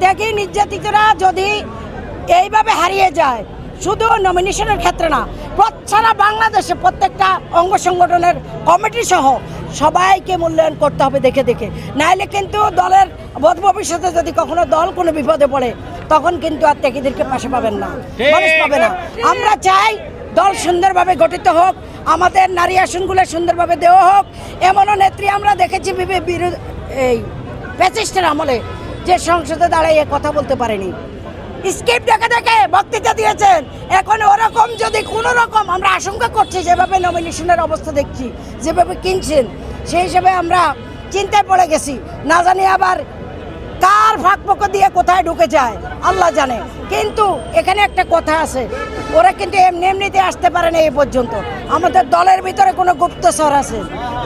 ত্যাগী নির্যাতিতরা যদি এইভাবে হারিয়ে যায়, শুধু নমিনেশনের ক্ষেত্রে না, সারা বাংলাদেশে প্রত্যেকটা অঙ্গ সংগঠনের কমিটি সহ সবাইকে মূল্যায়ন করতে হবে দেখে দেখে, নাইলে কিন্তু দলের ভবিষ্যতে যদি কখনো দল কোনো বিপদে পড়ে তখন কিন্তু আর ত্যাগীদেরকে পাশে পাবেন না, মানুষ পাবে না। আমরা চাই দল সুন্দরভাবে গঠিত হোক, আমাদের নারী আসনগুলো সুন্দরভাবে দেওয়া হোক। এমনও নেত্রী আমরা দেখেছি এই প্যাসিস্টের আমলে যে সংসদে দাঁড়িয়ে কথা বলতে পারেনি, স্ক্রিপ্ট দেখে দেখে বক্তৃতা দিয়েছেন। এখন ওরকম যদি কোনো রকম আমরা আশঙ্কা করছি, যেভাবে নমিনেশনের অবস্থা দেখছি, যেভাবে কিনছেন, সেই হিসেবে আমরা চিন্তায় পড়ে গেছি। না জানি আবার কার ফাঁকপোক দিয়ে কোথায় ঢুকে যায় আল্লাহ জানে। কিন্তু এখানে একটা কথা আছে, ওরা কিন্তু এমনিতে আসতে পারে না এই পর্যন্ত। আমাদের দলের ভিতরে কোনো গুপ্তচর আছে,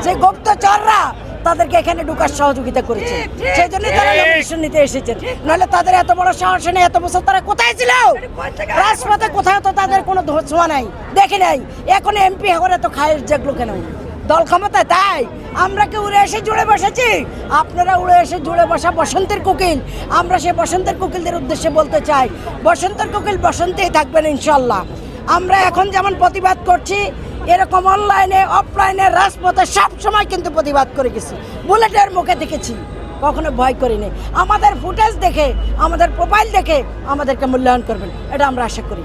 যে গুপ্তচররা তাদেরকে এখানে ঢুকার সহযোগিতা করেছে, সেই জন্য তারা নমিনেশন নিতে এসেছেন। নাহলে তাদের এত বড় সাহস নেই, এত বছর তারা কোথায় ছিল? রাজপথে কোথাও তো তাদের কোনো ছোঁয়া নাই, দেখি নাই। এখন এমপি হওয়ার এত খায়ের জাগলো কেন? দল ক্ষমতায়, তাই আমরা কি উড়ে এসে জুড়ে বসেছি? আপনারা উড়ে এসে জুড়ে বসা বসন্তের কোকিল। আমরা সেই বসন্তের কোকিলদের উদ্দেশ্যে বলতে চাই, বসন্তের কোকিল বসন্তেই থাকবেন ইনশাল্লাহ। আমরা এখন যেমন প্রতিবাদ করছি, এরকম অনলাইনে অফলাইনে রাজপথে সব সময় কিন্তু প্রতিবাদ করে গেছি। বুলেটের মুখে দেখেছি, কখনো ভয় করিনি। আমাদের ফুটেজ দেখে, আমাদের প্রোফাইল দেখে আমাদেরকে মূল্যায়ন করবেন, এটা আমরা আশা করি।